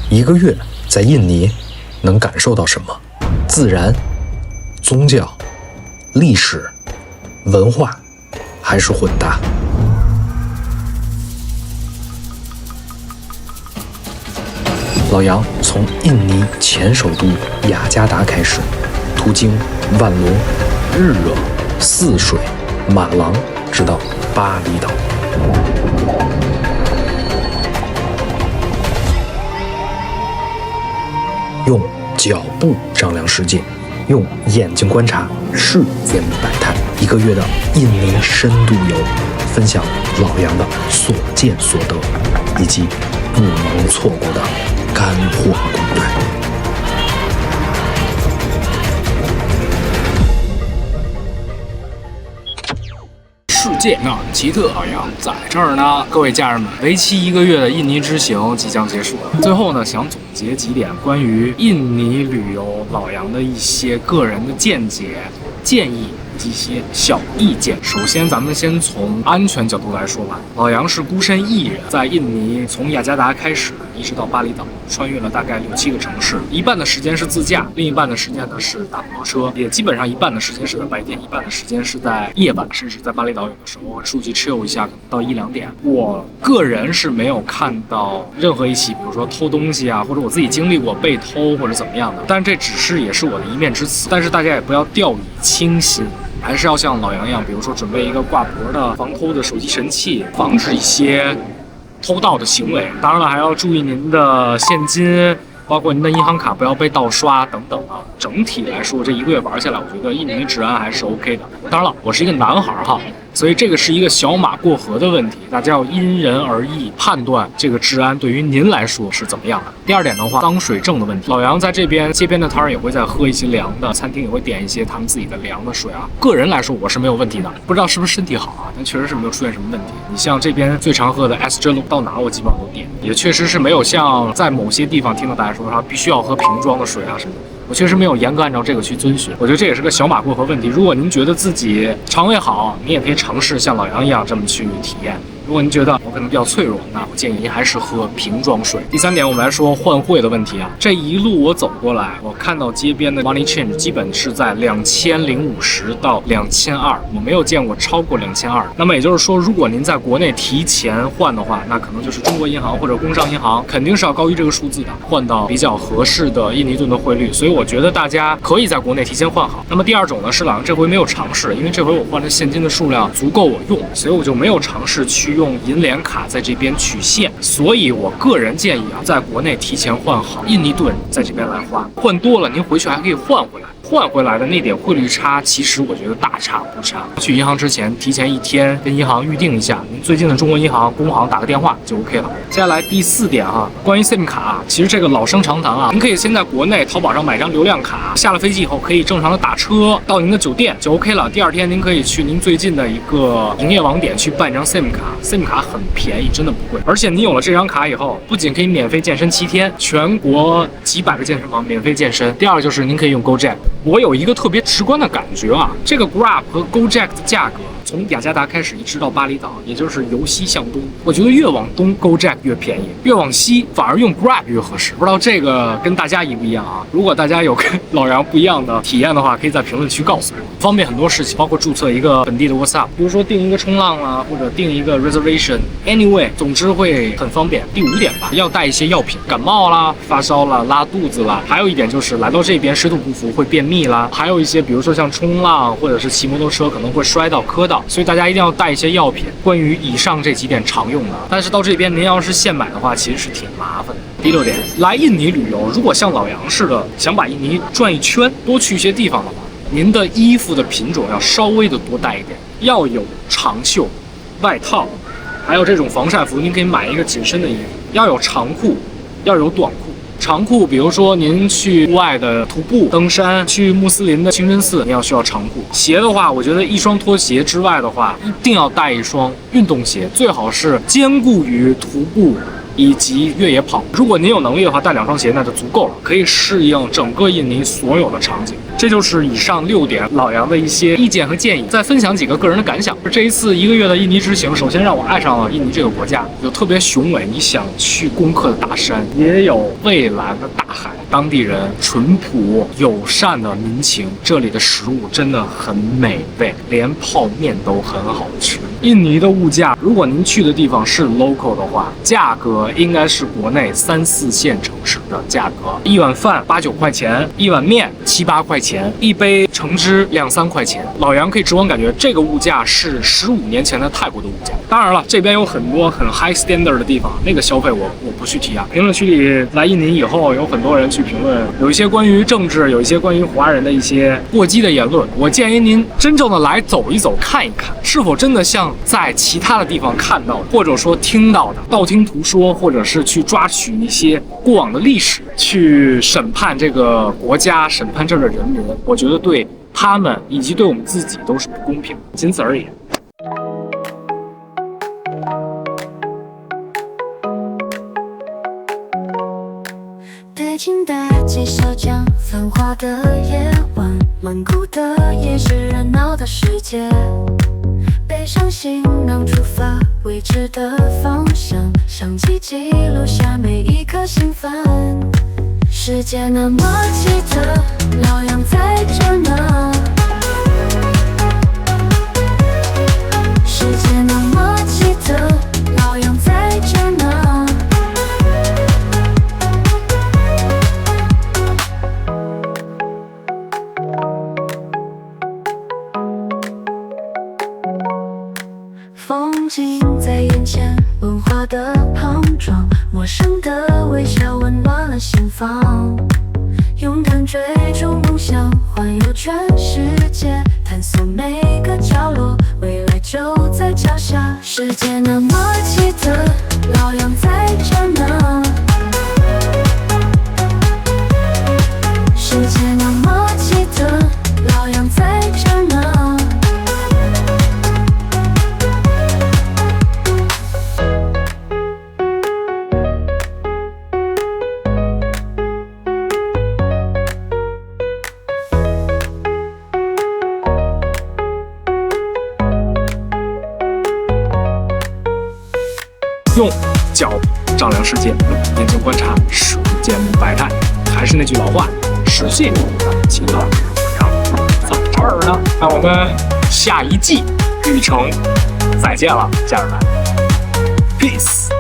一个月在印尼能感受到什么？自然、宗教、历史、文化，还是混搭？老杨从印尼前首都雅加达开始，途经万隆、日惹、泗水、马郎，直到巴厘岛。用脚步丈量世界，用眼睛观察世间百态。一个月的印尼深度游，分享老杨的所见所得，以及不能错过的干货攻略。世界哪儿奇特？老杨在这儿呢。各位家人们，为期1个月的印尼之行即将结束了。最后呢，想总结几点关于印尼旅游老杨的一些个人的见解、建议。一些小意见。首先，咱们先从安全角度来说吧。老杨是孤身一人，在印尼从雅加达开始，一直到巴厘岛，穿越了大概6、7个城市，一半的时间是自驾，另一半的时间呢是打摩托车，也基本上一半的时间是在白天，一半的时间是在夜晚，甚至在巴厘岛有的时候出去 chill 一下，可能到1、2点。我个人是没有看到任何一起，比如说偷东西啊，或者我自己经历过被偷或者怎么样的，但这只是也是我的一面之词。但是大家也不要掉以轻心。还是要像老杨一样，比如说准备一个挂脖的防偷的手机神器，防止一些偷盗的行为。当然了，还要注意您的现金，包括您的银行卡不要被盗刷等等啊。整体来说，这1个月玩下来，我觉得印尼治安还是 OK 的。当然了，我是一个男孩哈。所以这个是一个小马过河的问题，大家要因人而异判断这个治安对于您来说是怎么样的。第二点的话，脏水证的问题，老杨在这边街边的摊儿也会在喝一些凉的，餐厅也会点一些他们自己的凉的水啊。个人来说我是没有问题的，不知道是不是身体好啊，但确实是没有出现什么问题。你像这边最常喝的 S 真露，到哪我基本上都点，也确实是没有像在某些地方听到大家说他必须要喝瓶装的水啊什么的。我确实没有严格按照这个去遵循，我觉得这也是个小马过河问题。如果您觉得自己肠胃好，你也可以尝试像老杨一样这么去体验。如果您觉得我可能比较脆弱，那我建议您还是喝瓶装水。第3点，我们来说换汇的问题啊。这一路我走过来，我看到街边的 money change 基本是在2050到2200，我没有见过超过2200。那么也就是说，如果您在国内提前换的话，那可能就是中国银行或者工商银行肯定是要高于这个数字的，换到比较合适的印尼盾的汇率。所以我觉得大家可以在国内提前换好。那么第2种呢，是老杨这回没有尝试，因为这回我换的现金的数量足够我用，所以我就没有尝试去用银联卡在这边取现。所以我个人建议啊，在国内提前换好印尼盾，在这边来换，换多了您回去还可以换回来。换回来的那点汇率差，其实我觉得大差不差。去银行之前，提前1天跟银行预定一下，您最近的中国银行、工行打个电话就 OK 了。接下来第4点哈，关于 SIM 卡，其实这个老生常谈啊，您可以先在国内淘宝上买张流量卡，下了飞机以后可以正常的打车到您的酒店就 OK 了。第2天您可以去您最近的一个营业网点去办一张 SIM 卡，SIM 卡很便宜，真的不贵。而且您有了这张卡以后，不仅可以免费健身7天，全国几百个健身房免费健身。第2就是您可以用 Gojek。我有一个特别直观的感觉啊，这个 Grab 和 Gojek 的价格从雅加达开始一直到巴厘岛，也就是由西向东，我觉得越往东 Gojek 越便宜，越往西反而用 Grab 越合适。不知道这个跟大家一不一样啊？如果大家有跟老杨不一样的体验的话，可以在评论区告诉我，方便很多事情，包括注册一个本地的 WhatsApp， 比如说订一个冲浪啊，或者订一个 reservation，anyway， 总之会很方便。第5点吧，要带一些药品，感冒啦、发烧啦、拉肚子啦，还有一点就是来到这边水土不服会便秘啦，还有一些比如说像冲浪或者是骑摩托车可能会摔到磕到，所以大家一定要带一些药品。关于以上这几点常用的，但是到这边您要是现买的话，其实是挺麻烦的。第6点，来印尼旅游，如果像老杨似的想把印尼转一圈，多去一些地方的话，您的衣服的品种要稍微的多带一点，要有长袖、外套，还有这种防晒服，您可以买一个紧身的衣服，要有长裤，要有短裤。长裤，比如说您去户外的徒步、登山，去穆斯林的清真寺，您要需要长裤。鞋的话，我觉得一双拖鞋之外的话，一定要带一双运动鞋，最好是兼顾于徒步、以及越野跑。如果您有能力的话，带2双鞋那就足够了，可以适应整个印尼所有的场景。这就是以上6点老杨的一些意见和建议，再分享几个个人的感想。这一次1个月的印尼之行，首先让我爱上了印尼这个国家，有特别雄伟你想去攻克的大山，也有蔚蓝的大海，当地人淳朴友善的民情，这里的食物真的很美味，连泡面都很好吃。印尼的物价，如果您去的地方是 local 的话，价格应该是国内3、4线城市的价格，一碗饭8、9块钱，一碗面7、8块钱，一杯橙汁2、3块钱。老杨可以直观感觉，这个物价是15年前的泰国的物价。当然了，这边有很多很 high standard 的地方，那个消费我不去提啊。评论区里来印尼以后，有很多人去评论，有一些关于政治，有一些关于华人的一些过激的言论。我建议您真正的来走一走，看一看，是否真的像在其他的地方看到的，或者说听到的，道听途说，或者是去抓取一些过往的历史，去审判这个国家，审判这儿的人民，我觉得对他们以及对我们自己都是不公平的，仅此而已。北京的街小巷，繁华的夜晚，曼谷的夜是热闹的世界。背上行囊出发，未知的方向，相机记录下每一颗兴奋。世界那么奇特，老杨在这呢。世界那么奇特，老杨在这呢。风景在眼前，文化的碰撞，陌生的微笑温暖了心房。勇敢追逐梦想，环游全世界，探索每个角落，未来就在脚下。世界那么奇特，老杨在这呢。世界那么奇特，老杨在这呢。用脚丈量世界，用眼睛观察世间百态。还是那句老话，世界奇特在这儿呢。那我们下一季旅程再见了，家人们 ，peace。